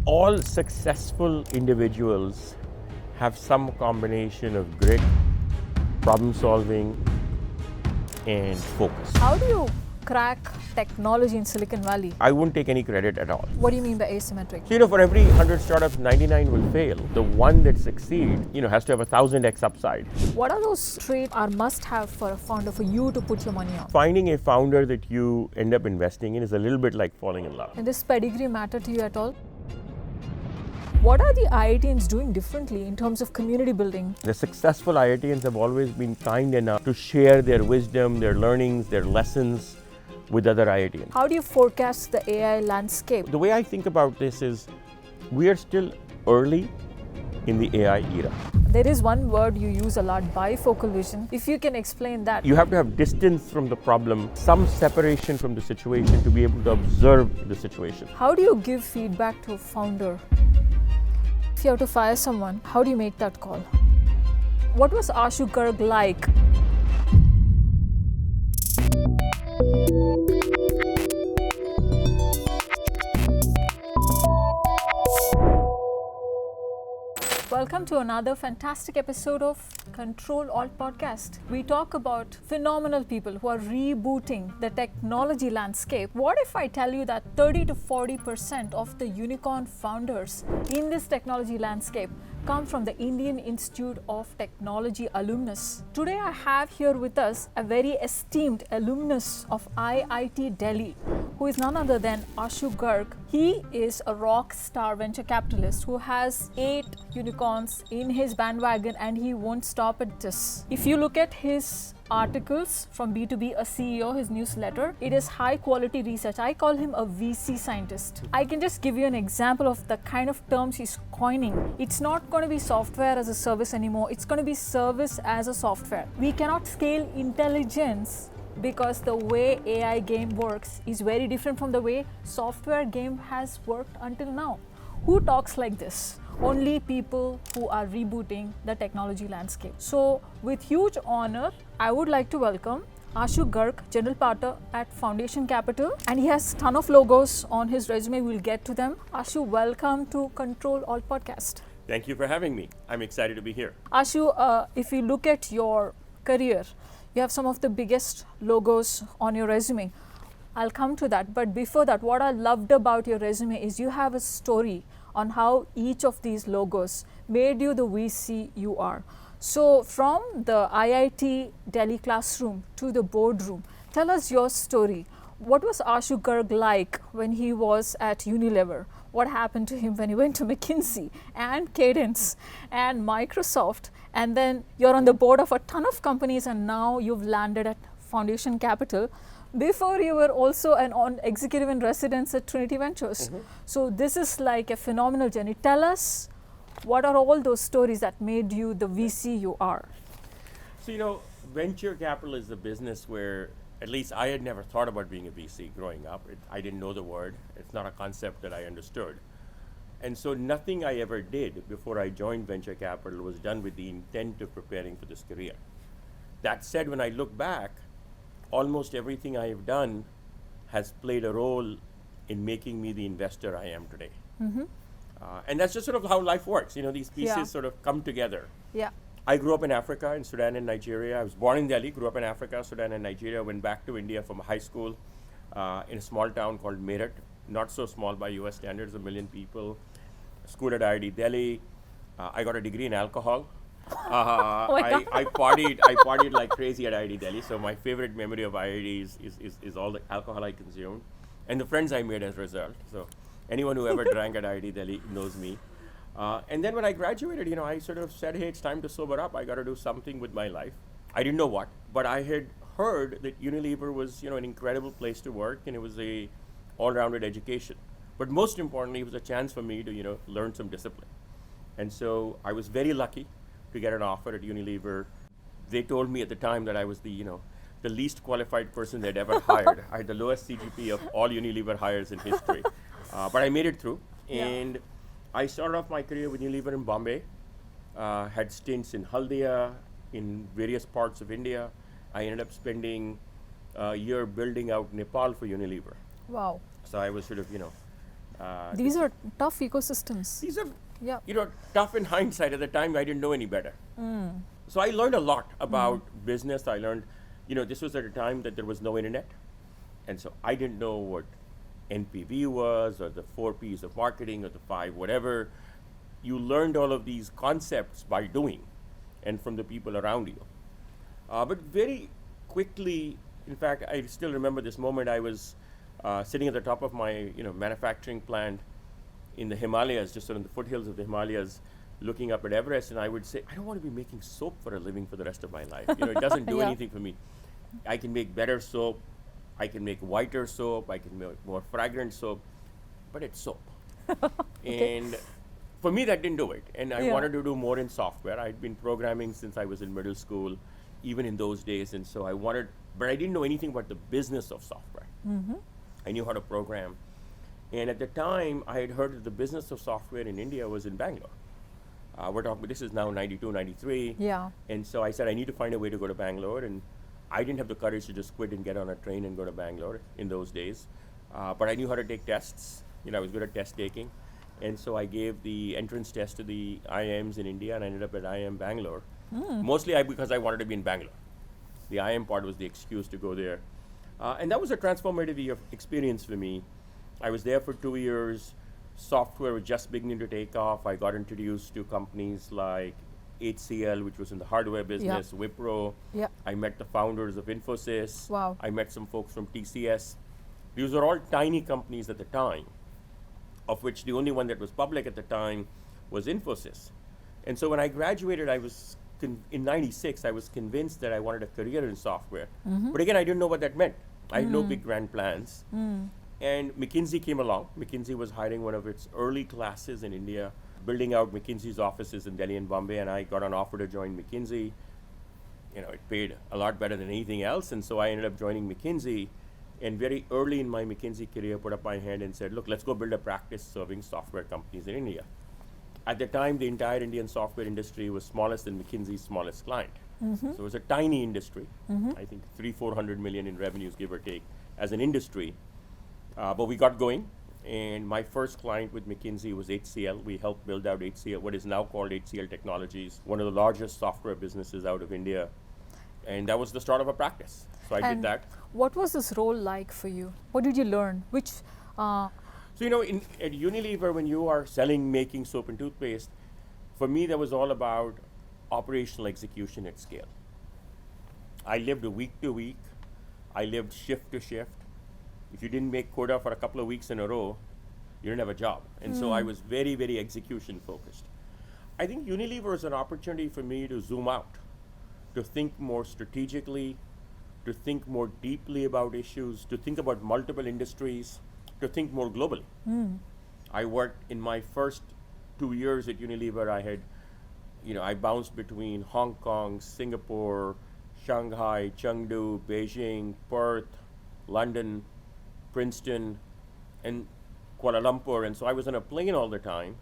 All successful individuals have some combination of grit, problem solving, and focus. How do you crack technology in Silicon Valley? I wouldn't take any credit at all. What do you mean by asymmetric? So, for every 100 startups, 99 will fail. The one that succeeds, has to have 1,000x upside. What are those traits are must-have for a founder for you to put your money on? Finding a founder that you end up investing in is a little bit like falling in love. And does pedigree matter to you at all? What are the IITians doing differently in terms of community building? The successful IITians have always been kind enough to share their wisdom, their learnings, their lessons with other IITians. How do you forecast the AI landscape? The way I think about this is we are still early in the AI era. There is one word you use a lot, bifocal vision. If you can explain that. You have to have distance from the problem, some separation from the situation to be able to observe the situation. How do you give feedback to a founder? If you have to fire someone, how do you make that call? What was Ashu Garg like? Welcome to another fantastic episode of Ctrl Alt Podcast. We talk about phenomenal people who are rebooting the technology landscape. What if I tell you that 30 to 40% of the unicorn founders in this technology landscape come from the Indian Institute of Technology alumnus? Today I have here with us a very esteemed alumnus of IIT Delhi, who is none other than Ashu Garg. He is a rock star venture capitalist who has 8 unicorns in his bandwagon, and he won't stop at this. If you look at his articles from B2B, a CEO, his newsletter, it is high quality research. I call him a VC scientist. I can just give you an example of the kind of terms he's coining. It's not going to be software as a service anymore. It's going to be service as a software. We cannot scale intelligence because the way AI game works is very different from the way software game has worked until now. Who talks like this? Only people who are rebooting the technology landscape. So with huge honor, I would like to welcome Ashu Garg, General Partner at Foundation Capital, and he has a ton of logos on his resume. We'll get to them. Ashu, welcome to Ctrl Alt Podcast. Thank you for having me. I'm excited to be here. Ashu, if you look at your career, you have some of the biggest logos on your resume. I'll come to that. But before that, what I loved about your resume is you have a story on how each of these logos made you the VC you are. So from the IIT Delhi classroom to the boardroom, tell us your story. What was Ashu Garg like when he was at Unilever? What happened to him when he went to McKinsey and Cadence and Microsoft? And then you're on the board of a ton of companies, and now you've landed at Foundation Capital. Before you were also an executive in residence at Trinity Ventures. So this is like a phenomenal journey. Tell us, what are all those stories that made you the VC you are? So, venture capital is a business where at least I had never thought about being a VC growing up. I didn't know the word. It's not a concept that I understood. And so nothing I ever did before I joined venture capital was done with the intent of preparing for this career. That said, when I look back, almost everything I have done has played a role in making me the investor I am today. And that's just sort of how life works. These pieces sort of come together. Yeah. I grew up in Africa, in Sudan and Nigeria. I was born in Delhi, grew up in Africa, Sudan and Nigeria, went back to India from high school in a small town called Meerut. Not so small by US standards, 1 million people. Schooled at IIT Delhi. I got a degree in alcohol. I partied like crazy at IIT Delhi. So my favorite memory of IIT is all the alcohol I consumed and the friends I made as a result. So anyone who ever drank at IIT Delhi knows me. And then when I graduated, I sort of said, hey, it's time to sober up. I got to do something with my life. I didn't know what, but I had heard that Unilever was, an incredible place to work, and it was a all-rounded education. But most importantly, it was a chance for me to, learn some discipline. And so I was very lucky to get an offer at Unilever. They told me at the time that I was the least qualified person they'd ever hired. I had the lowest CGP of all Unilever hires in history. But I made it through. And I started off my career with Unilever in Bombay, had stints in Haldia, in various parts of India. I ended up spending a year building out Nepal for Unilever. Wow. So I was sort of, These are tough ecosystems. These are, Yeah. tough in hindsight. At the time, I didn't know any better. So I learned a lot about business. I learned, this was at a time that there was no internet. And so I didn't know what NPV was, or the 4 Ps of marketing, or the 5 whatever. You learned all of these concepts by doing and from the people around you. But very quickly, in fact, I still remember this moment. I was sitting at the top of my manufacturing plant in the Himalayas, just on the foothills of the Himalayas, looking up at Everest, and I would say, I don't want to be making soap for a living for the rest of my life. It doesn't do Yeah. anything for me. I can make better soap, I can make whiter soap, I can make more fragrant soap, but it's soap. And for me, that didn't do it. And I Yeah. wanted to do more in software. I'd been programming since I was in middle school, even in those days, and so but I didn't know anything about the business of software. I knew how to program. And at the time, I had heard that the business of software in India was in Bangalore. This is now 92, 93. Yeah. And so I said, I need to find a way to go to Bangalore. And I didn't have the courage to just quit and get on a train and go to Bangalore in those days. But I knew how to take tests. I was good at test taking. And so I gave the entrance test to the IIMs in India, and I ended up at IIM Bangalore. Mostly because I wanted to be in Bangalore. The IIM part was the excuse to go there. And that was a transformative experience for me. I was there for 2 years. Software was just beginning to take off. I got introduced to companies like HCL, which was in the hardware business, Wipro. Yeah. I met the founders of Infosys. Wow. I met some folks from TCS. These were all tiny companies at the time, of which the only one that was public at the time was Infosys. And so when I graduated, in 96, I was convinced that I wanted a career in software. But again, I didn't know what that meant. I had no big grand plans. And McKinsey came along. McKinsey was hiring one of its early classes in India, building out McKinsey's offices in Delhi and Bombay, and I got an offer to join McKinsey. It paid a lot better than anything else, and so I ended up joining McKinsey. And very early in my McKinsey career, put up my hand and said, look, let's go build a practice serving software companies in India. At the time, the entire Indian software industry was smallest than McKinsey's smallest client. So it was a tiny industry. I think 300-400 million in revenues, give or take, as an industry. But we got going, and my first client with McKinsey was HCL. We helped build out HCL, what is now called HCL Technologies, one of the largest software businesses out of India. And that was the start of a practice. So I did that. What was this role like for you? What did you learn? So, at Unilever, when you are selling, making soap and toothpaste, for me, that was all about operational execution at scale. I lived week to week. I lived shift to shift. If you didn't make quota for a couple of weeks in a row, you didn't have a job. And so I was very, very execution focused. I think Unilever is an opportunity for me to zoom out, to think more strategically, to think more deeply about issues, to think about multiple industries, to think more globally. I worked in my first 2 years at Unilever. I bounced between Hong Kong, Singapore, Shanghai, Chengdu, Beijing, Perth, London, Princeton, and Kuala Lumpur. And so I was on a plane all the time,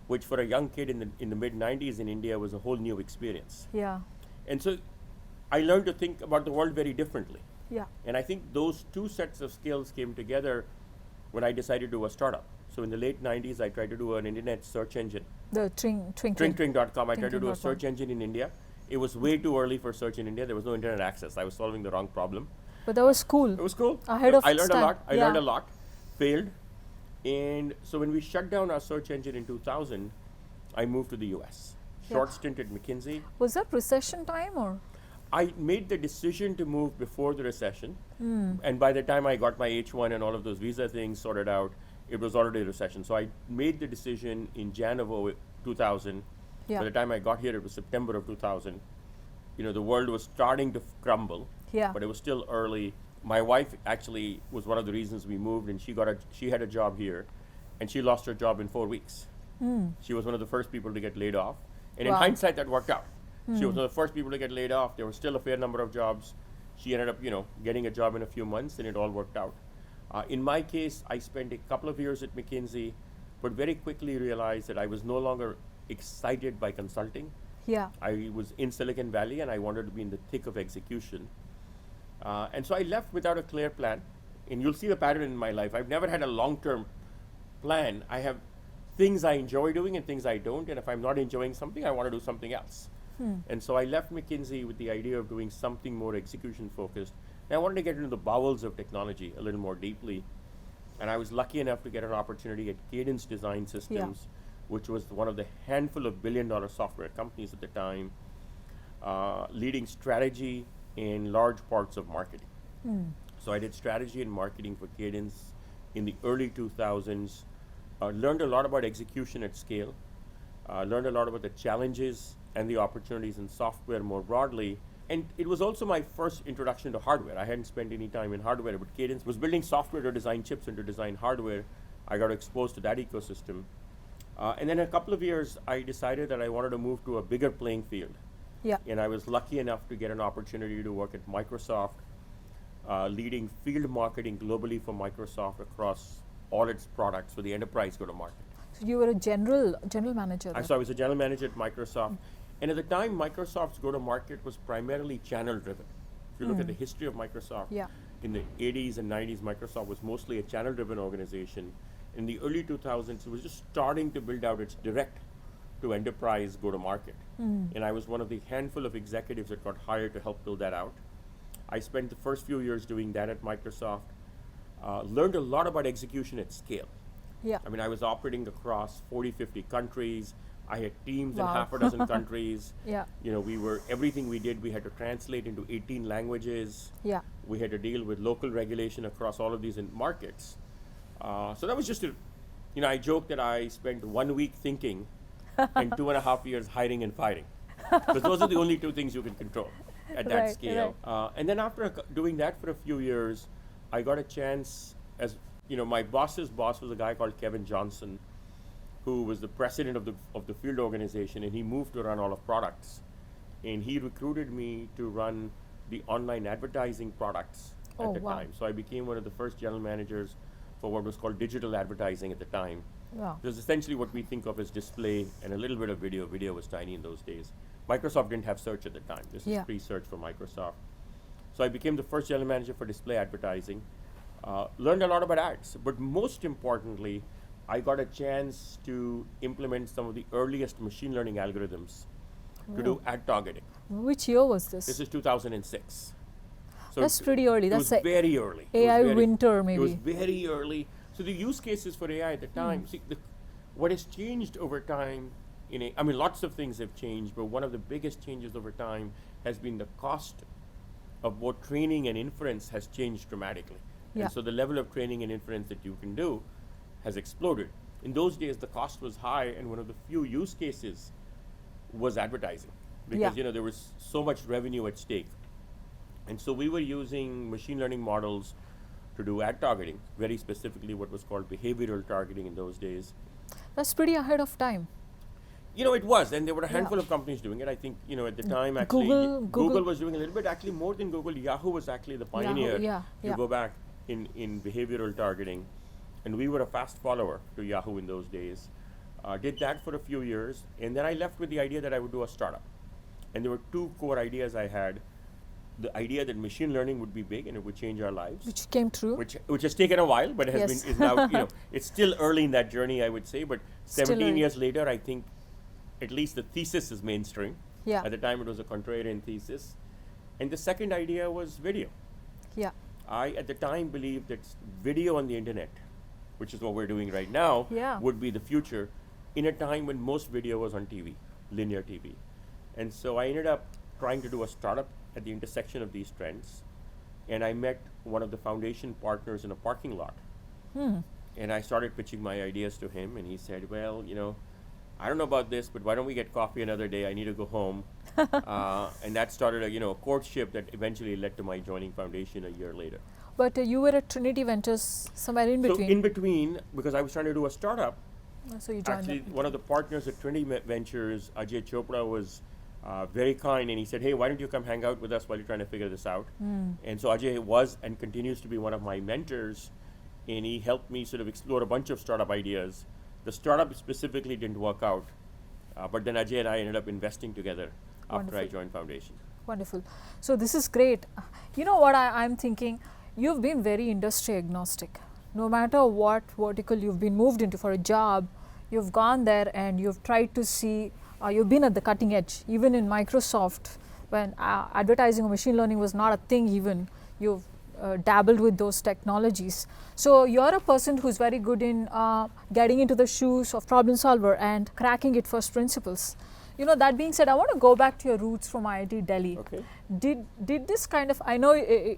which for a young kid in the mid-90s in India was a whole new experience. Yeah. And so I learned to think about the world very differently. Yeah. And I think those two sets of skills came together when I decided to do a startup. So in the late 90s, I tried to do an internet search engine. The Twinkling. Twinkling.com. I tried to do a Twinkling.com. search engine in India. It was way too early for search in India. There was no internet access. I was solving the wrong problem. But that was cool. It was cool. Ahead of I learned its a time. lot. I Yeah. learned a lot. Failed. And so when we shut down our search engine in 2000, I moved to the US. Short stint at McKinsey. Was that recession time or? I made the decision to move before the recession. And by the time I got my H1 and all of those visa things sorted out, it was already a recession. So I made the decision in January 2000. Yeah. By the time I got here, it was September of 2000. The world was starting to crumble, Yeah. but it was still early. My wife actually was one of the reasons we moved, and she had a job here, and she lost her job in 4 weeks. She was one of the first people to get laid off. And in Wow. hindsight, that worked out. She was one of the first people to get laid off. There was still a fair number of jobs. She ended up, getting a job in a few months, and it all worked out. In my case, I spent a couple of years at McKinsey, but very quickly realized that I was no longer excited by consulting. Yeah. I was in Silicon Valley, and I wanted to be in the thick of execution. And so I left without a clear plan. And you'll see the pattern in my life. I've never had a long-term plan. I have things I enjoy doing and things I don't, and if I'm not enjoying something, I want to do something else. And so I left McKinsey with the idea of doing something more execution focused. And I wanted to get into the bowels of technology a little more deeply. And I was lucky enough to get an opportunity at Cadence Design Systems, which was one of the handful of billion-dollar software companies at the time, leading strategy in large parts of marketing. So I did strategy and marketing for Cadence in the early 2000s, learned a lot about execution at scale, learned a lot about the challenges and the opportunities in software more broadly. And it was also my first introduction to hardware. I hadn't spent any time in hardware, but Cadence was building software to design chips and to design hardware. I got exposed to that ecosystem. And then in a couple of years, I decided that I wanted to move to a bigger playing field. Yeah. And I was lucky enough to get an opportunity to work at Microsoft, leading field marketing globally for Microsoft across all its products for the enterprise go-to-market. So you were a general manager there. So I was a general manager at Microsoft. And at the time, Microsoft's go-to-market was primarily channel-driven. If you look at the history of Microsoft, in the 80s and 90s, Microsoft was mostly a channel-driven organization. In the early 2000s, it was just starting to build out its direct-to-enterprise go-to-market. And I was one of the handful of executives that got hired to help build that out. I spent the first few years doing that at Microsoft, learned a lot about execution at scale. Yeah. I mean, I was operating across 40, 50 countries. I had teams in half a dozen countries. Yeah. You know, everything we did, we had to translate into 18 languages. Yeah. We had to deal with local regulation across all of these markets. So that was just I joke that I spent 1 week thinking and 2.5 years hiding and fighting. Because those are the only two things you can control at that scale. And then after doing that for a few years, I got a chance my boss's boss was a guy called Kevin Johnson, who was the president of the field organization, and he moved to run all of products. And he recruited me to run the online advertising products at the time. So I became one of the first general managers for what was called digital advertising at the time. Wow. It was essentially what we think of as display and a little bit of video. Video was tiny in those days. Microsoft didn't have search at the time. This is pre-search for Microsoft. So I became the first general manager for display advertising. Learned a lot about ads, but most importantly, I got a chance to implement some of the earliest machine learning algorithms to do ad targeting. Which year was this? This is 2006. So that's pretty early. That's very early. AI winter, maybe. It was very early. So the use cases for AI at the time, what has changed over time, lots of things have changed, but one of the biggest changes over time has been the cost of both training and inference has changed dramatically. Yeah. And so the level of training and inference that you can do has exploded. In those days, the cost was high, and one of the few use cases was advertising, because there was so much revenue at stake. And so we were using machine learning models to do ad targeting, very specifically what was called behavioral targeting in those days. That's pretty ahead of time. It was, and there were a handful of companies doing it. I think, at the time, actually, Google was doing a little bit, actually more than Google. Yahoo was actually the pioneer to go back in behavioral targeting. And we were a fast follower to Yahoo in those days. Did that for a few years, and then I left with the idea that I would do a startup. And there were two core ideas I had. The idea that machine learning would be big and it would change our lives. Which came true. Which has taken a while, but is now, it's still early in that journey, I would say, but 17 years later, I think at least the thesis is mainstream. Yeah. At the time, it was a contrarian thesis. And the second idea was video. Yeah. I, at the time, believed that video on the internet, which is what we're doing right now, would be the future in a time when most video was on TV, linear TV. And so I ended up trying to do a startup at the intersection of these trends. And I met one of the foundation partners in a parking lot. And I started pitching my ideas to him, and he said, well, I don't know about this, but why don't we get coffee another day? I need to go home. And that started a courtship that eventually led to my joining foundation a year later. But you were at Trinity Ventures somewhere in between. So in between, because I was trying to do a startup, so you joined actually one of the partners at Trinity Ventures, Ajay Chopra, was very kind, and he said, hey, why don't you come hang out with us while you're trying to figure this out? And so Ajay was and continues to be one of my mentors, and he helped me sort of explore a bunch of startup ideas. The startup specifically didn't work out, but then Ajay and I ended up investing together after I joined Foundation. Wonderful. So this is great. You know what I'm thinking? You've been very industry agnostic. no matter what vertical you've been moved into for a job, you've gone there and you've tried to see, you've been at the cutting edge. Even in Microsoft, when advertising or machine learning was not a thing even, you've dabbled with those technologies. So you're a person who's very good in getting into the shoes of problem solver and cracking it first principles. You know, that being said, I want to go back to your roots from IIT Delhi. Okay. Did this kind of, I know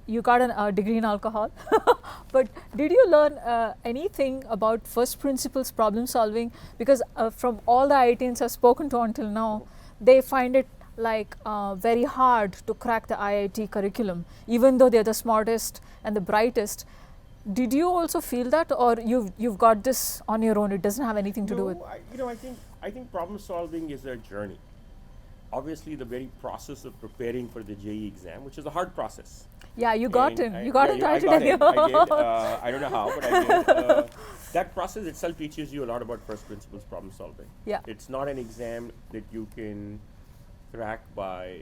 you got a degree in alcohol, but did you learn anything about first principles problem solving? Because from all the IITians I've spoken to until now, they find it like very hard to crack the IIT curriculum, even though they're the smartest and the brightest. Did you also feel that, or you've got this on your own? It doesn't have anything to do with. I think problem solving is a journey. Obviously, the very process of preparing for the JEE exam, which is a hard process. Yeah, you got And in. You got into I IIT got Delhi. in. I did. I don't know how, but I did. That process itself teaches you a lot about first principles problem solving. Yeah. It's not an exam that you can crack by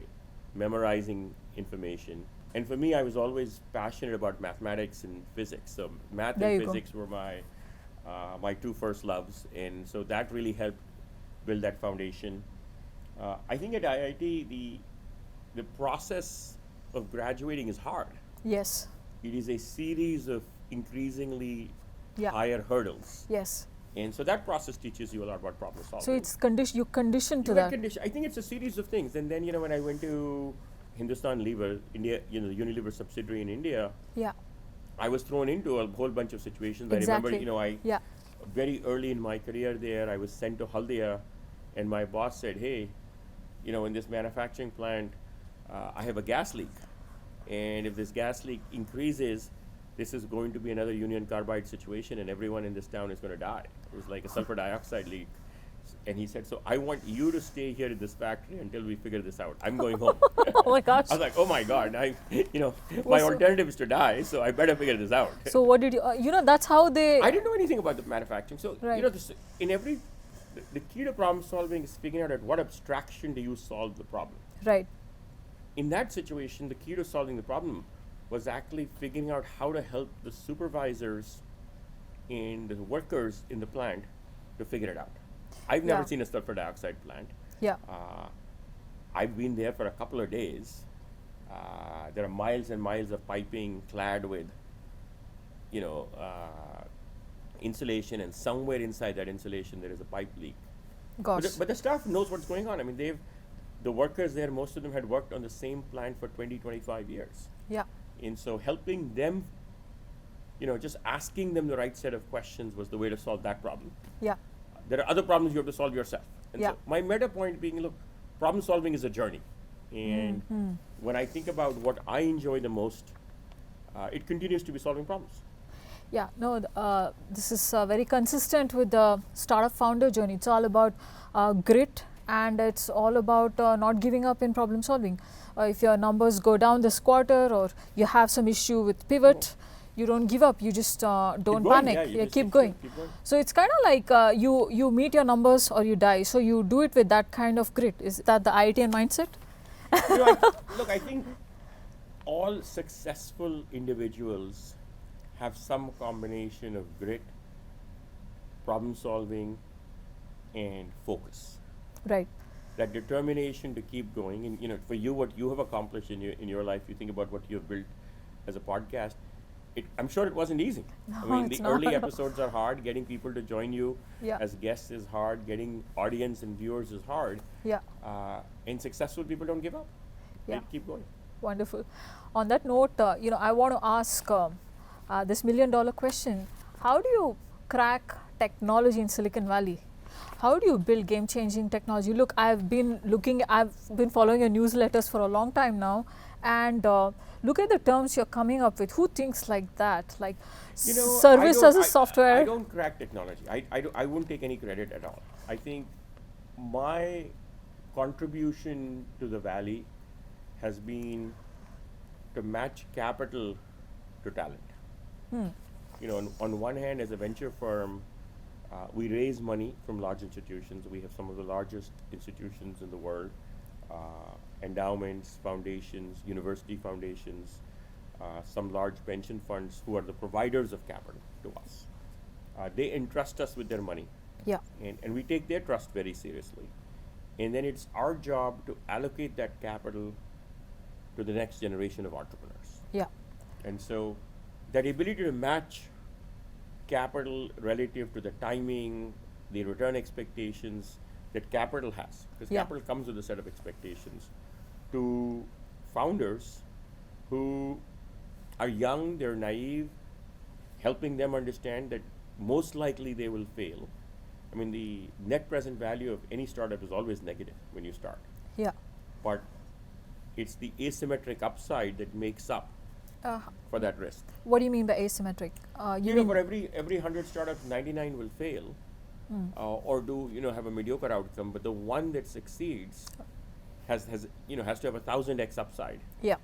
memorizing information. And for me, I was always passionate about mathematics and physics. So math There and you go. physics were my two first loves, and so that really helped build that foundation. I think at IIT, the process of graduating is hard. Yes. It is a series of increasingly Yeah. higher hurdles. Yes. And so that process teaches you a lot about problem solving. So it's you conditioned to You get that. I think it's a series of things. And then, when I went to Hindustan Lever, India, the Unilever subsidiary in India, Yeah. I was thrown into a whole bunch of situations. Exactly. I remember, Yeah. very early in my career there, I was sent to Haldia, and my boss said, hey, in this manufacturing plant, I have a gas leak. And if this gas leak increases, this is going to be another union carbide situation, and everyone in this town is going to die. It was like a sulfur dioxide leak. And he said, so I want you to stay here at this factory until we figure this out. I'm going home. Oh my gosh. I was like, oh my God, my So- alternative is to die, so I better figure this out. So what did you? That's how they. I didn't know anything about the manufacturing. So, Right. the key to problem solving is figuring out at what abstraction do you solve the problem. Right. In that situation, the key to solving the problem was actually figuring out how to help the supervisors and the workers in the plant to figure it out. I've never Yeah. seen a sulfur dioxide plant. Yeah. I've been there for a couple of days. There are miles and miles of piping clad with, insulation, and somewhere inside that insulation there is a pipe leak. Gosh. But the staff knows what's going on. I mean, the workers there, most of them had worked on the same plant for 20, 25 years. Yeah. And so helping them, just asking them the right set of questions was the way to solve that problem. Yeah. There are other problems you have to solve yourself. And Yeah. so my meta point being, look, problem solving is a journey. And when I think about what I enjoy the most, it continues to be solving problems. Yeah, no, this is very consistent with the startup founder journey. It's all about grit, and it's all about not giving up in problem solving. If your numbers go down this quarter, or you have some issue with pivot, you don't give up. You just don't going, panic. yeah, you just keep going. keep going. So it's kind of like you meet your numbers or you die. So you do it with that kind of grit. Is that the IITian mindset? Look, I think all successful individuals have some combination of grit, problem solving, and focus. Right. That determination to keep going, and for you, what you have accomplished in your life, you think about what you have built as a podcast. I'm sure it wasn't easy. No, it's the not. early episodes are hard. Getting people to join you Yeah. as guests is hard. Getting audience and viewers is hard. Yeah. And successful people don't give up. Yeah. They keep going. Wonderful. On that note, I want to ask this $1 million question. How do you crack technology in Silicon Valley? How do you build game-changing technology? Look, I've been following your newsletters for a long time now, and look at the terms you're coming up with. Who thinks like that? Like service as a software? I don't crack technology. I won't take any credit at all. I think my contribution to the Valley has been to match capital to talent. On one hand, as a venture firm, we raise money from large institutions. We have some of the largest institutions in the world, endowments, foundations, university foundations, some large pension funds who are the providers of capital to us. They entrust us with their money, Yeah. and we take their trust very seriously. And then it's our job to allocate that capital to the next generation of entrepreneurs. Yeah. And so that ability to match capital relative to the timing, the return expectations that capital has, because Yeah. capital comes with a set of expectations, to founders who are young, they're naive, helping them understand that most likely they will fail. I mean, the net present value of any startup is always negative when you start, Yeah. but it's the asymmetric upside that makes up for that risk. What do you mean by asymmetric? You know, for every 100 startups, 99 will fail, or do have a mediocre outcome. But the one that succeeds has to have 1,000x upside. Yeah.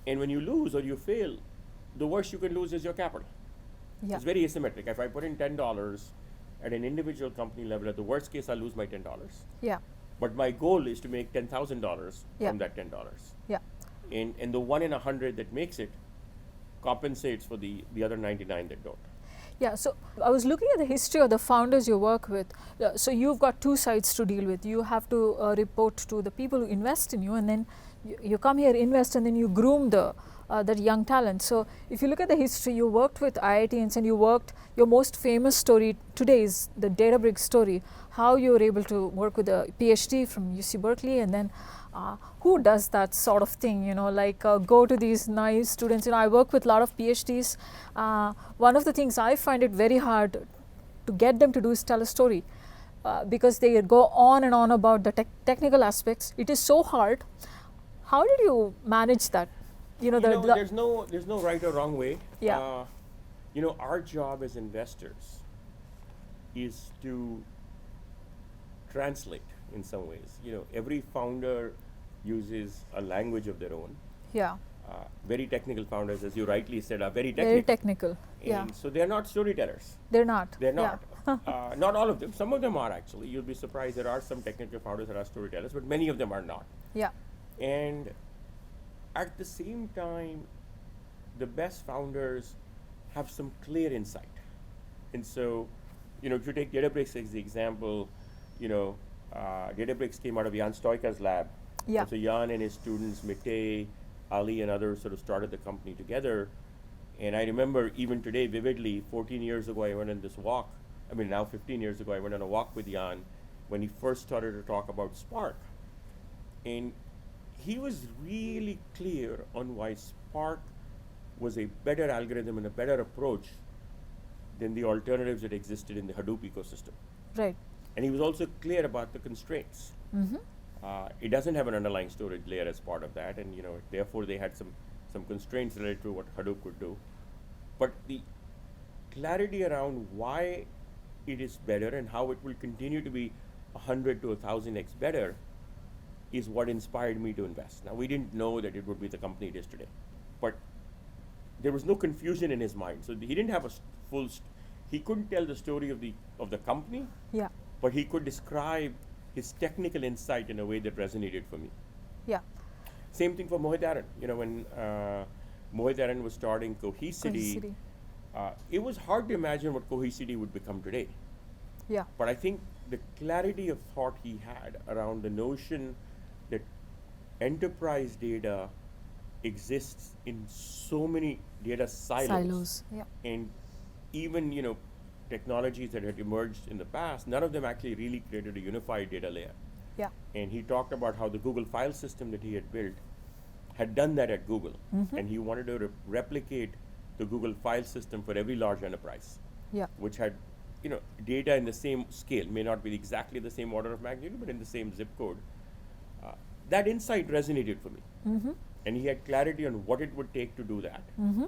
And when you lose or you fail, the worst you can lose is your capital. Yeah. It's very asymmetric. If I put in $10 at an individual company level, at the worst case, I lose my $10. Yeah. But my goal is to make $10,000 Yeah. from that $10. Yeah. And the 1 in 100 that makes it compensates for the other 99 that don't. Yeah, so I was looking at the history of the founders you work with. So you've got two sides to deal with. You have to report to the people who invest in you, and then you come here, invest, and then you groom that young talent. So if you look at the history, you worked with IITs, and your most famous story today is the databricks story, how you were able to work with a PhD from UC Berkeley, and then who does that sort of thing, go to these naive students. I work with a lot of PhDs. One of the things I find it very hard to get them to do is tell a story, because they go on and on about the technical aspects. It is so hard. How did you manage that? There's no right or wrong way. Yeah. Our job as investors is to translate in some ways. Every founder uses a language of their own. Yeah. Very technical founders, as you rightly said, are very technical. Very technical. Yeah. And so they're not storytellers. They're not. They're not. Yeah. Not all of them. Some of them are actually. You'll be surprised. There are some technical founders that are storytellers, but many of them are not. Yeah. And at the same time, the best founders have some clear insight. And so, if you take Databricks as the example, Databricks came out of Jan Stoica's lab. Yeah. And so Jan and his students, Mitei, Ali, and others sort of started the company together. And I remember even today vividly, 14 years ago, I went on this walk. Now 15 years ago, I went on a walk with Jan when he first started to talk about Spark. And he was really clear on why Spark was a better algorithm and a better approach than the alternatives that existed in the Hadoop ecosystem. Right. And he was also clear about the constraints. Mm-hmm. It doesn't have an underlying storage layer as part of that, and therefore they had some constraints related to what Hadoop could do. But the clarity around why it is better and how it will continue to be 100 to 1,000x better is what inspired me to invest. Now, we didn't know that it would be the company it is today, but there was no confusion in his mind. So he didn't have a he couldn't tell the story of the company. Yeah. But he could describe his technical insight in a way that resonated for me. Yeah. Same thing for Mohit Aran. When Mohit Aran was starting Cohesity, it was hard to imagine what Cohesity would become today. Yeah. But I think the clarity of thought he had around the notion that enterprise data exists in so many data silos. Yeah. And even, technologies that had emerged in the past, none of them actually really created a unified data layer. Yeah. And he talked about how the Google file system that he had built had done that at Google. Mm-hmm. And he wanted to replicate the Google file system for every large enterprise. Yeah. Which had, data in the same scale, may not be exactly the same order of magnitude, but in the same zip code. That insight resonated for me. Mm-hmm. And he had clarity on what it would take to do that. Mm-hmm.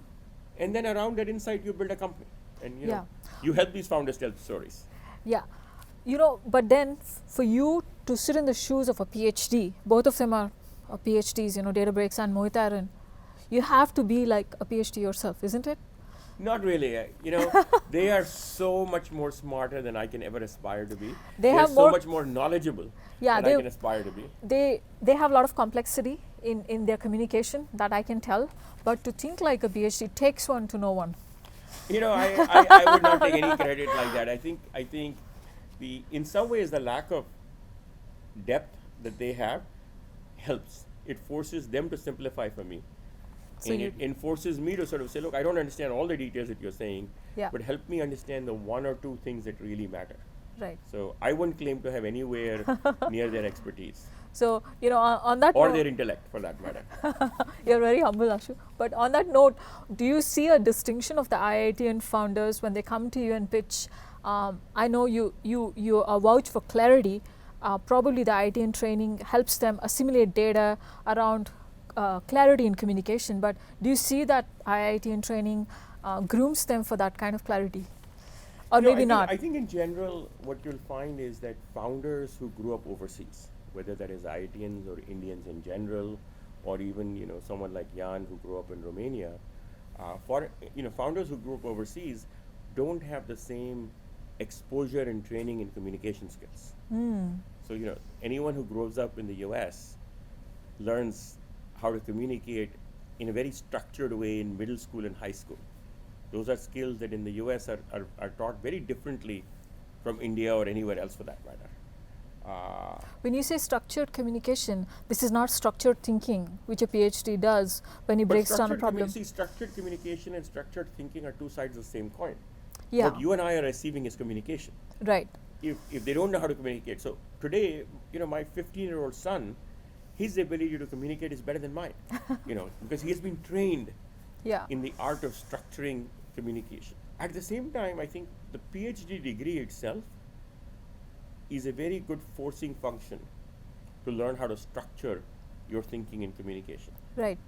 And then around that insight, you build a company. And Yeah. you help these founders tell stories. Yeah. But then for you to sit in the shoes of a PhD, both of them are PhDs, Databricks and Mohit Aran, you have to be like a PhD yourself, isn't it? Not really. They are so much more smarter than I can ever aspire to be. They They're have so more- much more knowledgeable Yeah, than I can aspire to be. They have a lot of complexity in their communication, that I can tell. But to think like a PhD takes one to know one. I would not take any credit like that. I think in some ways the lack of depth that they have helps. It forces them to simplify for me. So and it enforces me to sort of say, look, I don't understand all the details that you're saying, Yeah. but help me understand the one or two things that really matter. Right. So I wouldn't claim to have anywhere near their expertise So, on that or note, their intellect for that matter. you're very humble, Ashu. But on that note, do you see a distinction of the IITian founders when they come to you and pitch? I know you vouch for clarity. Probably the IITian training helps them assimilate data around clarity in communication. But do you see that IITian training grooms them for that kind of clarity? Or maybe not? I think in general, what you'll find is that founders who grew up overseas, whether that is IITians or Indians in general, or even someone like Jan who grew up in Romania, founders who grew up overseas don't have the same exposure and training in communication skills. So anyone who grows up in the US learns how to communicate in a very structured way in middle school and high school. Those are skills that in the US are taught very differently from India or anywhere else for that matter. When you say structured communication, this is not structured thinking, which a PhD does when he But breaks down a structured problem. structured communication and structured thinking are two sides of the same coin. Yeah. What you and I are receiving is communication. Right. If they don't know how to communicate. So today, my 15-year-old son, his ability to communicate is better than mine, because he has been trained Yeah. in the art of structuring communication. At the same time, I think the PhD degree itself is a very good forcing function to learn how to structure your thinking and communication. Right.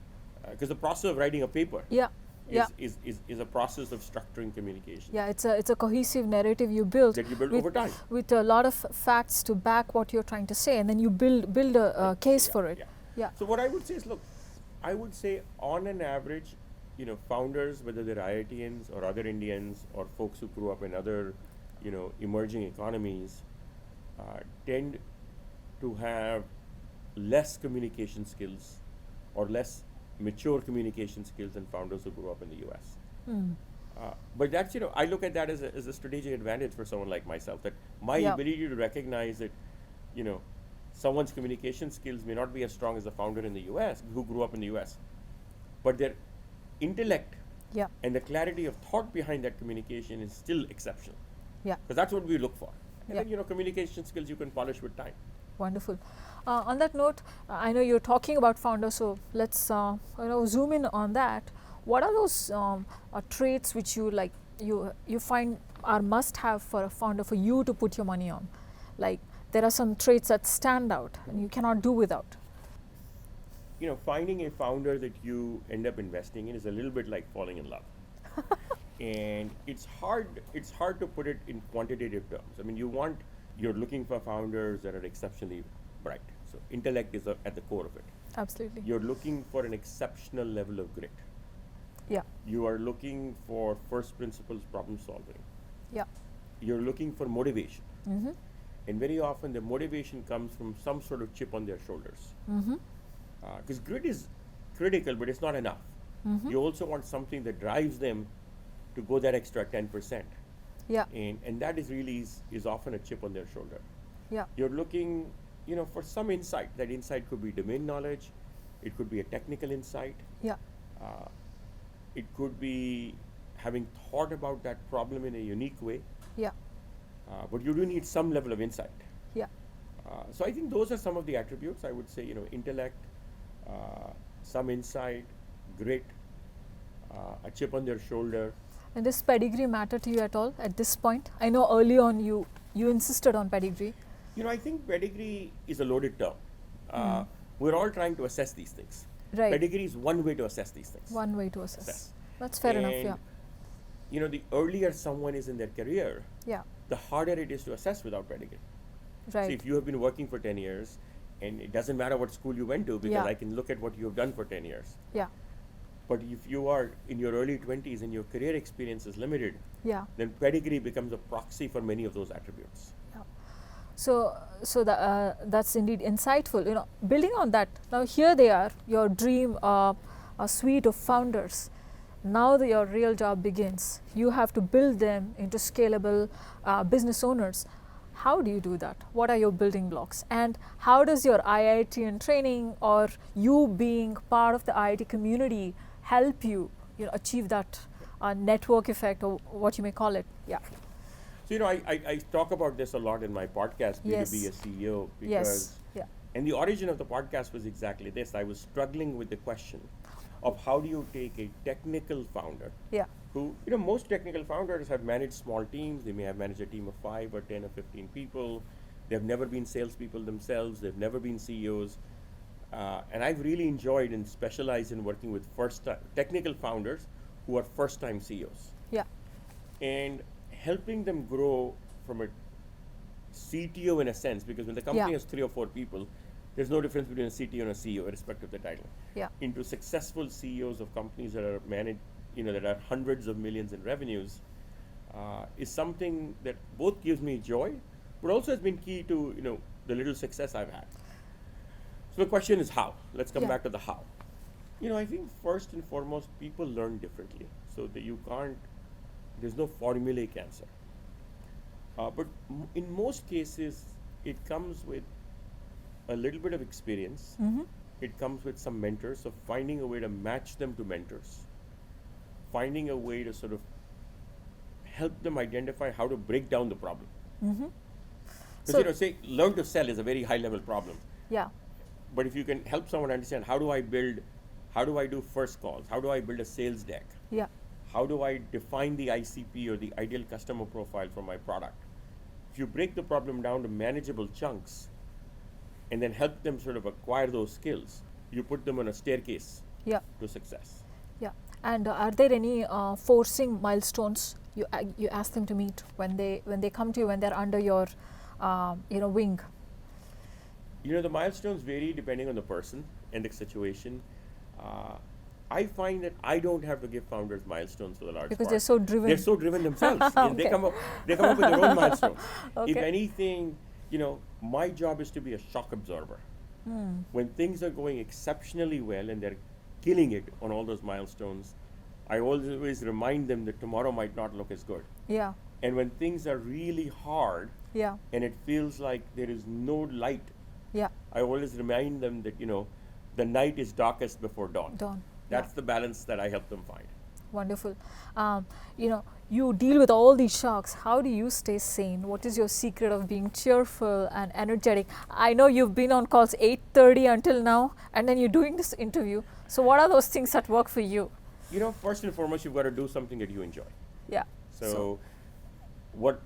Because the process of writing a paper Yeah. Yeah. is a process of structuring communication Yeah, it's a cohesive narrative you build that you build with, over time. with a lot of facts to back what you're trying to say, and then you build a case for it. Yeah. Yeah. So what I would say is, look, I would say on an average, founders, whether they're IITians or other Indians or folks who grew up in other, emerging economies, tend to have less communication skills or less mature communication skills than founders who grew up in the US. But that's, I look at that as a strategic advantage for someone like myself, that my Yeah. ability to recognize that, someone's communication skills may not be as strong as the founder in the US who grew up in the US, but their intellect Yeah. and the clarity of thought behind that communication is still exceptional. Yeah. Because that's what we look for. And Yeah. then, communication skills you can polish with time. Wonderful. On that note, I know you're talking about founders, so let's zoom in on that. What are those traits which you find are must-have for a founder for you to put your money on? Like there are some traits that stand out and you cannot do without. Finding a founder that you end up investing in is a little bit like falling in love. And it's hard to put it in quantitative terms. I mean, you're looking for founders that are exceptionally bright. So intellect is at the core of it. Absolutely. You're looking for an exceptional level of grit. Yeah. You are looking for first principles problem solving. Yeah. You're looking for motivation. Mm-hmm. And very often the motivation comes from some sort of chip on their shoulders. Mm-hmm. Because grit is critical, but it's not enough. Mm-hmm. You also want something that drives them to go that extra 10%. Yeah. And that is really is often a chip on their shoulder. Yeah. You're looking, for some insight. That insight could be domain knowledge. It could be a technical insight. Yeah. It could be having thought about that problem in a unique way. Yeah. But you do need some level of insight. Yeah. So I think those are some of the attributes. I would say, intellect, some insight, grit, a chip on their shoulder. And does pedigree matter to you at all at this point? I know early on you insisted on pedigree. I think pedigree is a loaded term. We're all trying to assess these things. Right. Pedigree is one way to assess these things. One way to assess. Assess. That's fair enough. And, Yeah. The earlier someone is in their career, Yeah. the harder it is to assess without pedigree. Right. So if you have been working for 10 years, and it doesn't matter what school you went to, because Yeah. I can look at what you have done for 10 years. Yeah. But if you are in your early 20s and your career experience is limited, Yeah. then pedigree becomes a proxy for many of those attributes. That's indeed insightful. Building on that, now here they are, your dream, a suite of founders. Now your real job begins. You have to build them into scalable business owners. How do you do that? What are your building blocks? And how does your IIT and training, or you being part of the IIT community, help you, achieve that network effect, or what you may call it? Yeah. So, I talk about this a lot in my podcast, Yes. B2B as CEO, because, Yes. Yeah. and the origin of the podcast was exactly this. I was struggling with the question of how do you take a technical founder Yeah. who, most technical founders have managed small teams. They may have managed a team of 5 or 10 or 15 people. They've never been salespeople themselves. They've never been CEOs. And I've really enjoyed and specialized in working with technical founders who are first-time CEOs. Yeah. And helping them grow from a CTO in a sense, because when the company Yeah. has 3 or 4 people, there's no difference between a CTO and a CEO, irrespective of the title. Yeah. Into successful CEOs of companies that are managed, that are hundreds of millions in revenues, is something that both gives me joy, but also has been key to, the little success I've had. So the question is how? Let's come Yeah. back to the how. I think first and foremost, people learn differently. So that there's no formulaic answer. But in most cases, it comes with a little bit of experience. Mm-hmm. It comes with some mentors, so finding a way to match them to mentors, finding a way to sort of help them identify how to break down the problem. Mm-hmm. Because, say, learn to sell is a very high-level problem. Yeah. But if you can help someone understand how do I do first calls, how do I build a sales deck, Yeah. how do I define the ICP or the ideal customer profile for my product, if you break the problem down to manageable chunks and then help them sort of acquire those skills, you put them on a staircase Yeah. to success. Yeah. And are there any forcing milestones you ask them to meet when they come to you, when they're under your wing? The milestones vary depending on the person and the situation. I find that I don't have to give founders milestones for the large Because part. they're so driven. They're so driven themselves. Okay. They come up with their own milestones. If Okay. anything, my job is to be a shock absorber. When things are going exceptionally well and they're killing it on all those milestones, I always remind them that tomorrow might not look as good. Yeah. And when things are really hard Yeah. and it feels like there is no light, Yeah. I always remind them that, the night is darkest before dawn. Dawn. That's the balance that I help them find. Wonderful. You deal with all these shocks. How do you stay sane? What is your secret of being cheerful and energetic? I know you've been on calls 8:30 until now, and then you're doing this interview. So what are those things that work for you? First and foremost, you've got to do something that you enjoy. Yeah. So what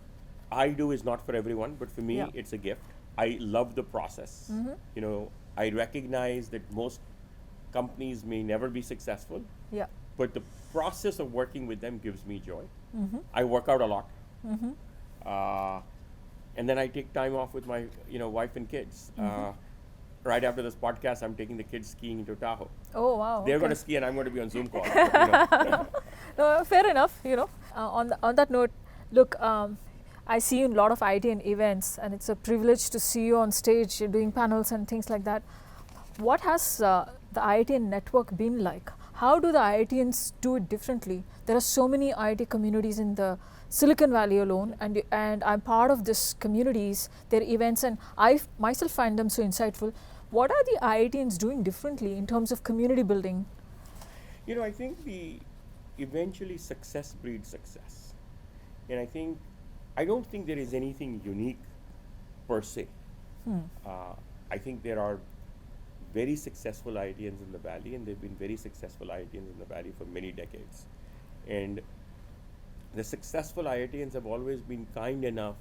I do is not for everyone, but for me, Yeah. it's a gift. I love the process. Mm-hmm. I recognize that most companies may never be successful, Yeah. but the process of working with them gives me joy. Mm-hmm. I work out a lot. Mm-hmm. And then I take time off with my, wife and kids. Right after this podcast, I'm taking the kids skiing into Tahoe. Oh wow. They're okay. going to ski and I'm going to be on Zoom call. No, fair enough. On that note, look, I see you in a lot of IIT and events, and it's a privilege to see you on stage doing panels and things like that. What has the IIT network been like? How do the IITians do it differently? There are so many IIT communities in the Silicon Valley alone, and I'm part of this communities, their events, and I myself find them so insightful. What are the IITians doing differently in terms of community building? I think eventually success breeds success. And I don't think there is anything unique per se. I think there are very successful IITians in the Valley, and they've been very successful IITians in the Valley for many decades. And the successful IITians have always been kind enough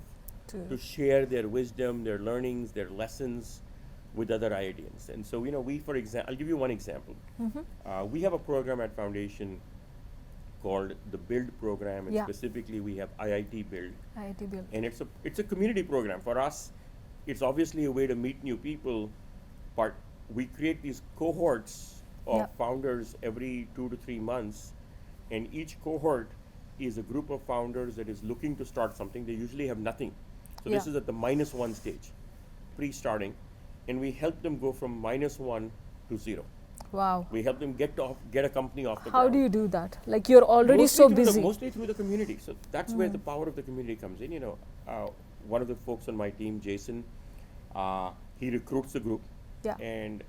to share their wisdom, their learnings, their lessons with other IITians. And so, I'll give you one example. Mm-hmm. We have a program at Foundation called the Build program, and Yeah. specifically we have IIT Build. IIT Build. And it's a community program. For us, it's obviously a way to meet new people, but we create these cohorts of Yeah. founders every 2 to 3 months, and each cohort is a group of founders that is looking to start something. They usually have nothing. So this is at the -1 stage, pre-starting, and we help them go from -1 to 0. Wow. We help them get a company off the How ground. do you do that? Like you're already Mostly so through busy. Mostly through the community. So that's where the power of the community comes in. One of the folks on my team, Jason, he recruits the group. Yeah. And,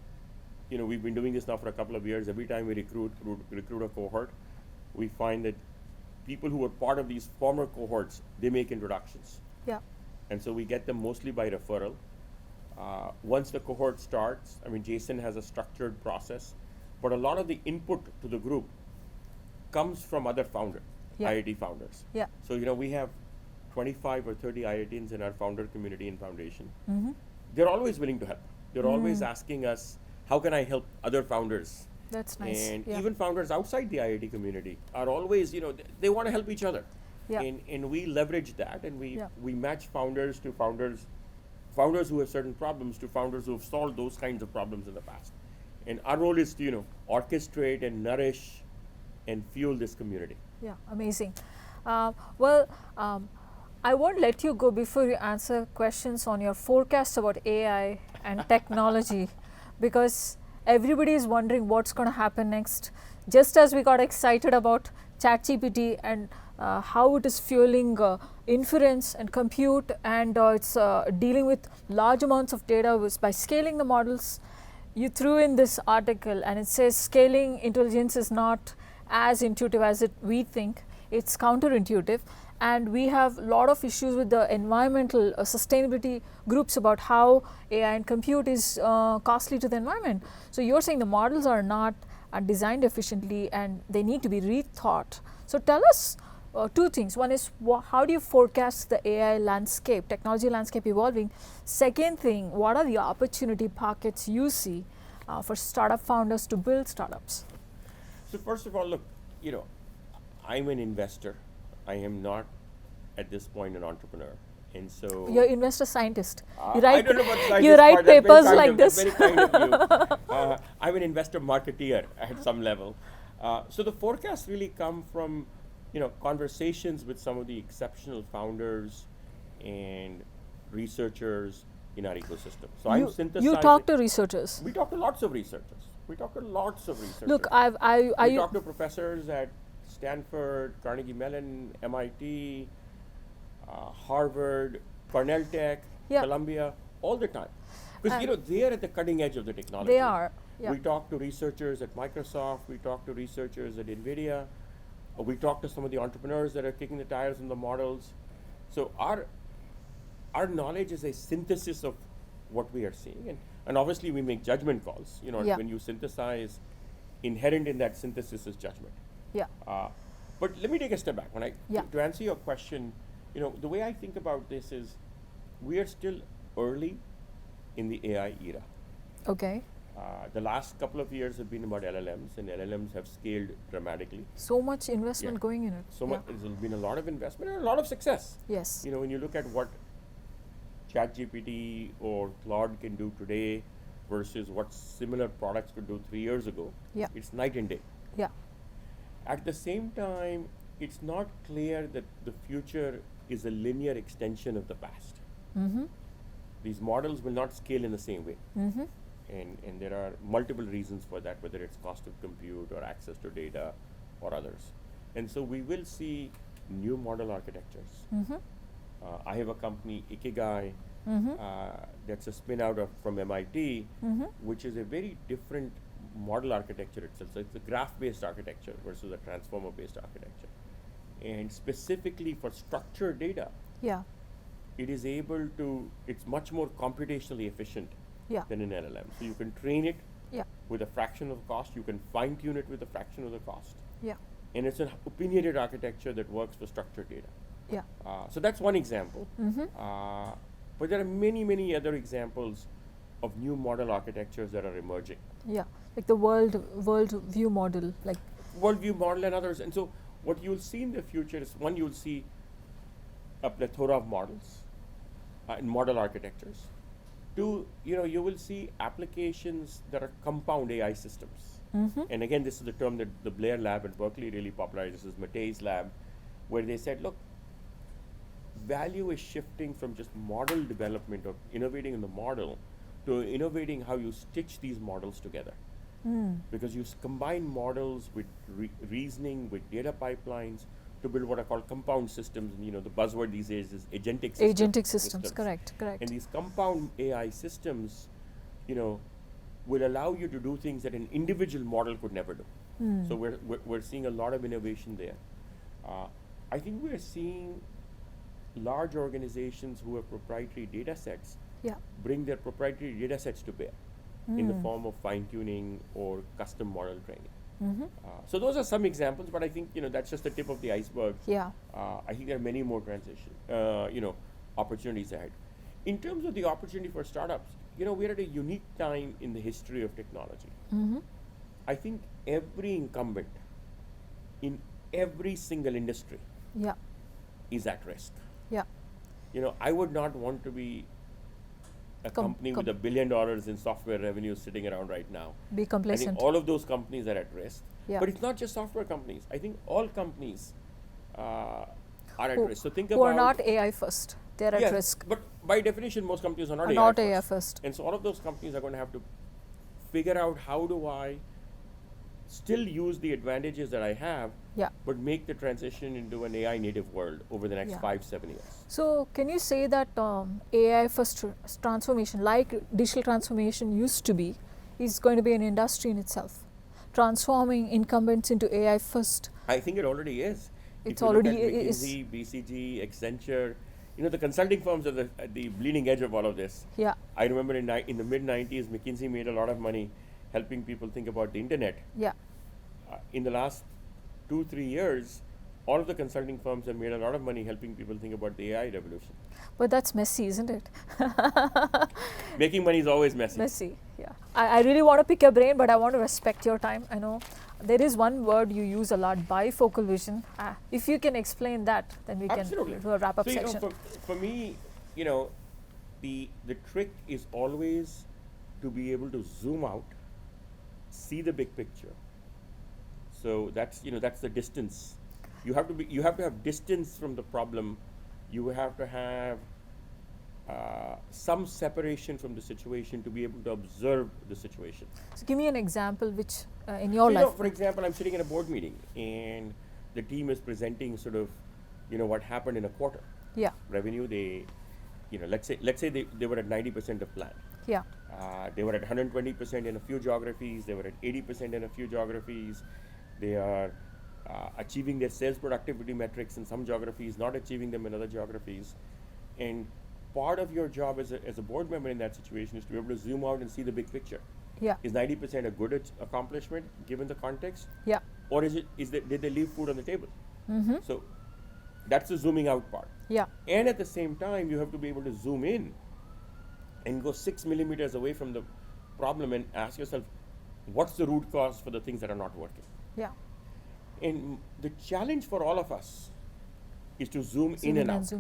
we've been doing this now for a couple of years. Every time we recruit a cohort, we find that people who are part of these former cohorts, they make introductions. Yeah. And so we get them mostly by referral. Once the cohort starts, Jason has a structured process, but a lot of the input to the group comes from other founders, Yeah. IIT founders. Yeah. So, we have 25 or 30 IITians in our founder community and foundation. Mm-hmm. They're always willing to help. They're always asking us, how can I help other founders? That's nice. And Yeah. even founders outside the IIT community are always, they want to help each other. Yeah. And we leverage that, and Yeah. we match founders to founders who have certain problems to founders who have solved those kinds of problems in the past. And our role is to, orchestrate and nourish and fuel this community. Yeah, amazing. I won't let you go before you answer questions on your forecast about AI and technology, because everybody is wondering what's going to happen next. Just as we got excited about ChatGPT and how it is fueling inference and compute, and it's dealing with large amounts of data by scaling the models. You threw in this article and it says scaling intelligence is not as intuitive as we think. It's counterintuitive, and we have a lot of issues with the environmental sustainability groups about how AI and compute is costly to the environment. So you're saying the models are not designed efficiently and they need to be rethought. So tell us two things. One is how do you forecast the AI landscape, technology landscape evolving? Second thing, what are the opportunity pockets you see for startup founders to build startups? So first of all, look, I'm an investor. I am not at this point an entrepreneur. And so you're investor scientist. I don't know about scientist, you write but that's papers very like this. That's very kind of you. I'm an investor marketeer at some level. So the forecasts really come from conversations with some of the exceptional founders and researchers in our ecosystem. So I'm synthesizing. You talk to researchers. We talk to lots of researchers. Look, we talk to professors at Stanford, Carnegie Mellon, MIT, Harvard, Cornell Tech, Columbia, all the time. Because they are at the cutting edge of the technology. They are. Yeah. We talk to researchers at Microsoft. We talk to researchers at NVIDIA. We talk to some of the entrepreneurs that are kicking the tires on the models. So our knowledge is a synthesis of what we are seeing, and obviously we make judgment calls. When you synthesize, inherent in that synthesis is judgment. Yeah. But let me take a step back. To answer your question, the way I think about this is we are still early in the AI era. Okay. The last couple of years have been about LLMs, and LLMs have scaled dramatically. So much investment going in it. There's been a lot of investment and a lot of success. Yes. When you look at what ChatGPT or Claude can do today versus what similar products could do 3 years ago, it's night and day. Yeah. At the same time, it's not clear that the future is a linear extension of the past. Mm-hmm. These models will not scale in the same way. Mm-hmm. And there are multiple reasons for that, whether it's cost of compute or access to data or others. And so we will see new model architectures. Mm-hmm. I have a company, Ikigai, Mm-hmm. that's a spin out from MIT, Mm-hmm. which is a very different model architecture itself. So it's a graph-based architecture versus a transformer-based architecture. And specifically for structured data, it is able to, it's much more computationally efficient than an LLM. So you can train it with a fraction of the cost, you can fine-tune it with a fraction of the cost. And it's an opinionated architecture that works for structured data. So that's one example. Mm-hmm. But there are many, many other examples of new model architectures that are emerging. Yeah, like the world view model, like worldview model and others. And so what you'll see in the future is, one, you'll see a plethora of models and model architectures. Two, you will see applications that are compound AI systems. Mm-hmm. And again, this is the term that the Blair Lab at Berkeley really popularized. This is Matei's lab, where they said, look, value is shifting from just model development or innovating in the model to innovating how you stitch these models together. Because you combine models with reasoning, with data pipelines to build what are called compound systems. And, the buzzword these days is agentic systems. Agentic systems, correct. And these compound AI systems, will allow you to do things that an individual model could never do. So we're seeing a lot of innovation there. I think we're seeing large organizations who have proprietary data sets bring their proprietary data sets to bear in the form of fine-tuning or custom model training. So those are some examples, but I think that's just the tip of the iceberg. I think there are many more opportunities ahead. In terms of the opportunity for startups, we're at a unique time in the history of technology. I think every incumbent in every single industry is at risk. I would not want to be a company with $1 billion in software revenue sitting around right now. Be complacent. I think all of those companies are at risk. But it's not just software companies. I think all companies are at risk. So think about... Who are not AI first. They're at risk. But by definition, most companies are not AI first. And so all of those companies are going to have to figure out, how do I still use the advantages that I have, but make the transition into an AI native world over the next 5-7 years. So can you say that AI first transformation, like digital transformation used to be, is going to be an industry in itself? Transforming incumbents into AI first? I think it already is. It's already is. McKinsey, BCG, Accenture, the consulting firms are at the bleeding edge of all of this. I remember in the mid-90s, McKinsey made a lot of money helping people think about the internet. In the last 2-3 years, all of the consulting firms have made a lot of money helping people think about the AI revolution. But that's messy, isn't it? Making money is always messy. Messy, I really want to pick your brain, but I want to respect your time. I know there is one word you use a lot, bifocal vision. If you can explain that, then we can do a wrap-up section. For me, the trick is always to be able to zoom out, see the big picture. So that's the distance. You have to have distance from the problem. You have to have some separation from the situation to be able to observe the situation. So give me an example which in your life. For example, I'm sitting in a board meeting and the team is presenting sort of what happened in a quarter. Revenue, let's say they were at 90% of plan. They were at 120% in a few geographies. They were at 80% in a few geographies. They are achieving their sales productivity metrics in some geographies, not achieving them in other geographies. And part of your job as a board member in that situation is to be able to zoom out and see the big picture. Is 90% a good accomplishment given the context? Or did they leave food on the table? So that's the zooming out part. And at the same time, you have to be able to zoom in and go 6 millimeters away from the problem and ask yourself, what's the root cause for the things that are not working? And the challenge for all of us is to zoom in and out.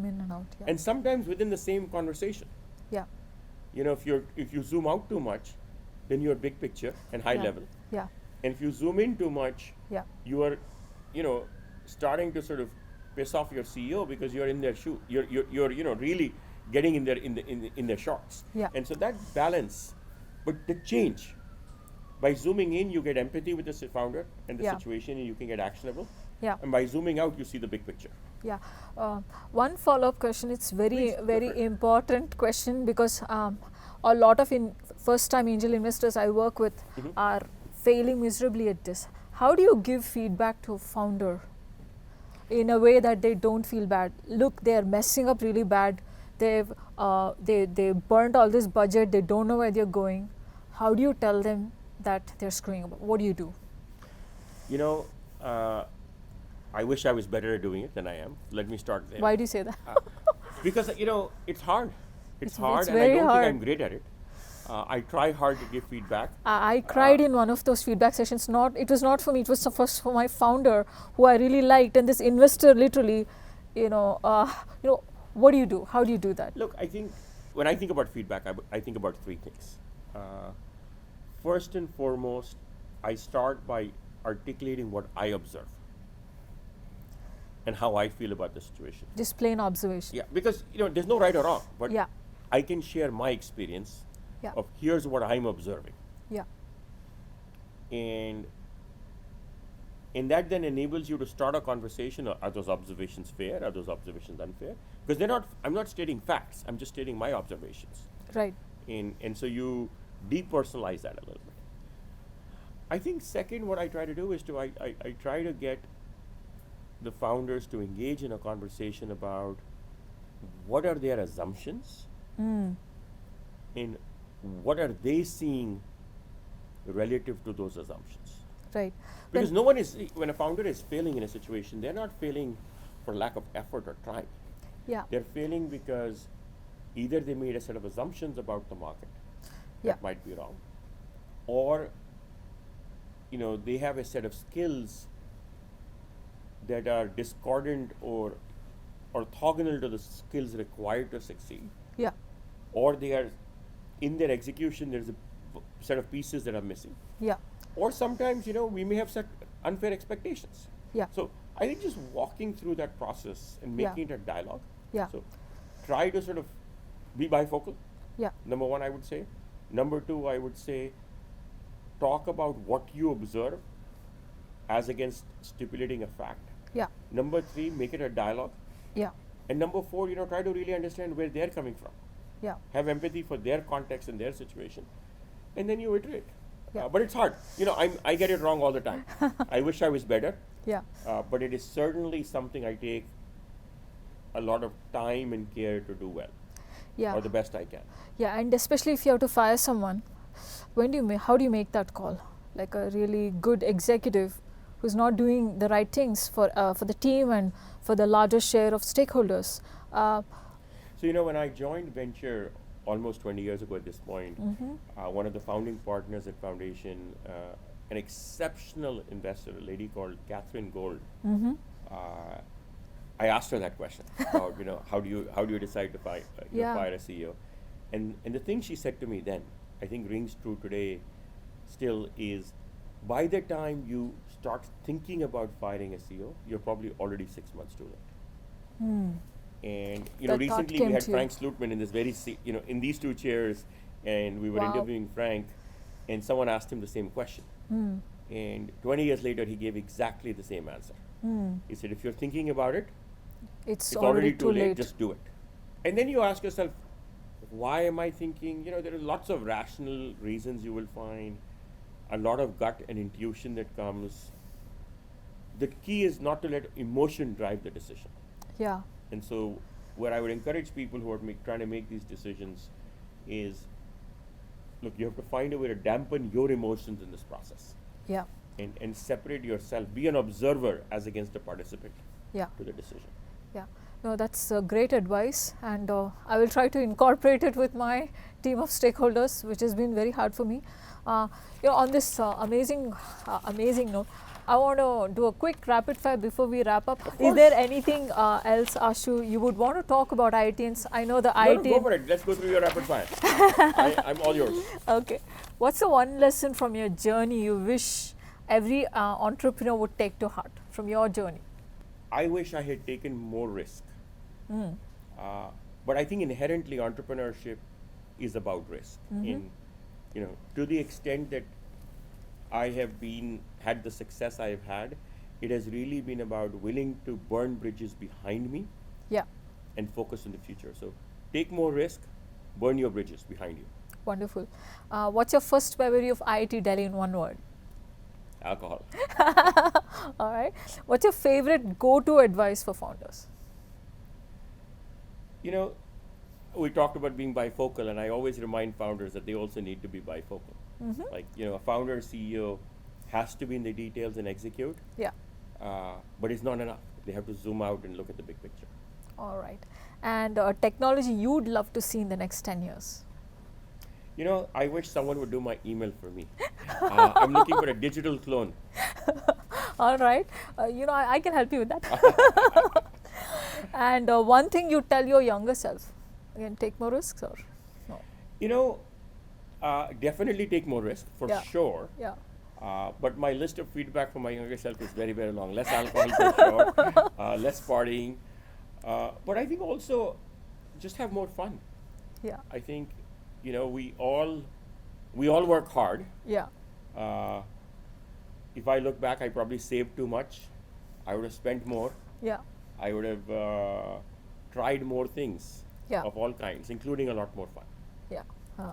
And sometimes within the same conversation. If you zoom out too much, then you're big picture and high level. And if you zoom in too much, you are, starting to sort of piss off your CEO because you're in their shoe. You're really getting in their shorts. And so that balance, but the change. By zooming in, you get empathy with the founder and the situation, and you can get actionable. And by zooming out, you see the big picture. One follow-up question. It's very important question because a lot of first-time angel investors I work with are failing miserably at this. How do you give feedback to a founder in a way that they don't feel bad? Look, they're messing up really bad. They burnt all this budget. They don't know where they're going. How do you tell them that they're screwing up? What do you do? I wish I was better at doing it than I am. Let me start there. Why do you say that? Because it's hard. It's hard, it's and I very don't hard. think I'm great at it. I try hard to give feedback. I cried in one of those feedback sessions. It was not for me. It was first for my founder, who I really liked, and this investor literally, what do you do? How do you do that? Look, I think when I think about feedback, I think about three things. First and foremost, I start by articulating what I observe. and how I feel about the situation. Just plain observation. Yeah, because there's no right or wrong, but Yeah. I can share my experience Yeah. of here's what I'm observing, Yeah. and that then enables you to start a conversation. Are those observations fair? Are those observations unfair? Because I'm not stating facts. I'm just stating my observations. Right. And so you depersonalize that a little bit. I think second, what I try to do is I try to get the founders to engage in a conversation about what are their assumptions and what are they seeing relative to those assumptions. Right. Because when a founder is failing in a situation, they're not failing for lack of effort or trying. Yeah. They're failing because either they made a set of assumptions about the market that might be wrong, or they have a set of skills that are discordant or orthogonal to the skills required to succeed, Yeah. or they are in their execution there's a set of pieces that are missing, Yeah. or sometimes we may have set unfair expectations. Yeah. So I think just walking through that process and Yeah. making it a dialogue. Yeah. So try to sort of be bifocal. Yeah. Number one, I would say. Number two, I would say talk about what you observe as against stipulating a fact. Yeah. Number three, make it a dialogue. Yeah. And number four, try to really understand where they're coming from. Yeah. Have empathy for their context and their situation. And then you iterate. Yeah. But it's hard. I get it wrong all the time. I wish I was better. Yeah. But it is certainly something I take a lot of time and care to do well, Yeah. or the best I can. Yeah, and especially if you have to fire someone, how do you make that call? Like a really good executive who's not doing the right things for the team and for the larger share of stakeholders. So when I joined venture almost 20 years ago at this point, one of the founding partners at Foundation, an exceptional investor, a lady called Catherine Gold. I asked her that question about how do you decide to fire a CEO, and the thing she said to me then, I think rings true today still, is by the time you start thinking about firing a CEO, you're probably already 6 months too late. And That thought recently came we had to you. Frank Slootman in this in these two chairs, and we were Wow. interviewing Frank, and someone asked him the same question. And 20 years later, he gave exactly the same answer. He said, if you're thinking about it, It's it's already already too late, just do it. And then you ask yourself, why am I thinking? There are lots of rational reasons you will find, a lot of gut and intuition that comes. The key is not to let emotion drive the decision. Yeah. And so what I would encourage people who are trying to make these decisions is, look, you have to find a way to dampen your emotions in this process Yeah. and separate yourself. Be an observer as against a participant Yeah. to the decision. Yeah. No, that's great advice, and I will try to incorporate it with my team of stakeholders, which has been very hard for me. On this amazing note, I want to do a quick rapid fire before we wrap up. Is there anything else, Ashu, you would want to talk about IITians? I know the IIT. No, go for it. Let's go through your rapid fire. I'm all yours. Okay. What's the one lesson from your journey you wish every entrepreneur would take to heart from your journey? I wish I had taken more risk. But I think inherently entrepreneurship is about risk. To the extent that I have had the success I have had, it has really been about willing to burn bridges behind me. Yeah. And focus on the future. So take more risk, burn your bridges behind you. Wonderful. What's your first memory of IIT Delhi in one word? Alcohol. All right. What's your favorite go-to advice for founders? We talked about being bifocal, and I always remind founders that they also need to be bifocal. Like, a founder, CEO has to be in the details and execute. Yeah. But it's not enough. They have to zoom out and look at the big picture. All right. And technology you'd love to see in the next 10 years? I wish someone would do my email for me. I'm looking for a digital clone. All right. I can help you with that. And one thing you tell your younger self? Again, take more risks or no? Definitely take more risk for Yeah. sure. Yeah. But my list of feedback from my younger self is very, very long. Less alcohol for sure, less partying. But I think also just have more fun. Yeah. I think, we all work hard. Yeah. If I look back, I probably saved too much. I would have spent more. Yeah. I would have tried more things Yeah. of all kinds, including a lot more fun. Yeah.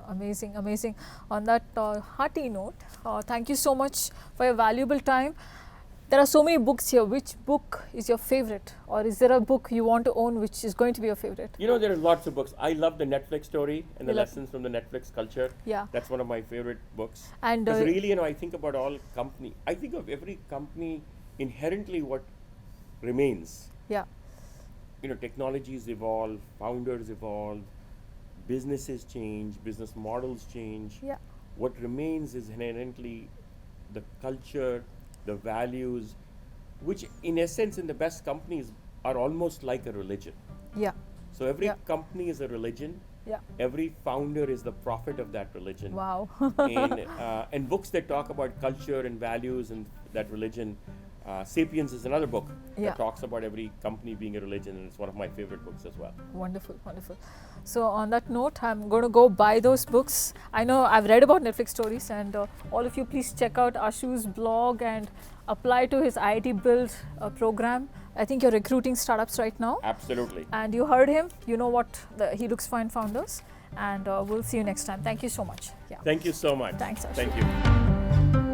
Amazing, amazing. On that hearty note, thank you so much for your valuable time. There are so many books here. Which book is your favorite? Or is there a book you want to own which is going to be your favorite? There are lots of books. I love the Netflix story and the You love- lessons from the Netflix culture. Yeah. That's one of my favorite books. And Because really, I think about all company. I think of every company inherently what remains. yeah. Technologies evolve, founders evolve, businesses change, business models change. Yeah. What remains is inherently the culture, the values, which in essence in the best companies are almost like a religion. Yeah. So every Yeah. company is a religion. Yeah. Every founder is the prophet of that religion. Wow. And books that talk about culture and values and that religion. Sapiens is another book Yeah. that talks about every company being a religion, and it's one of my favorite books as well. Wonderful, wonderful. So on that note, I'm going to go buy those books. I know I've read about Netflix stories, and all of you please check out Ashu's blog and apply to his IIT Build program. I think you're recruiting startups right now. Absolutely. And you heard him. You know what He Looks Fine founders. And we'll see you next time. Thank you so much. Yeah. Thank you so much. Thanks, Ashu. Thank you.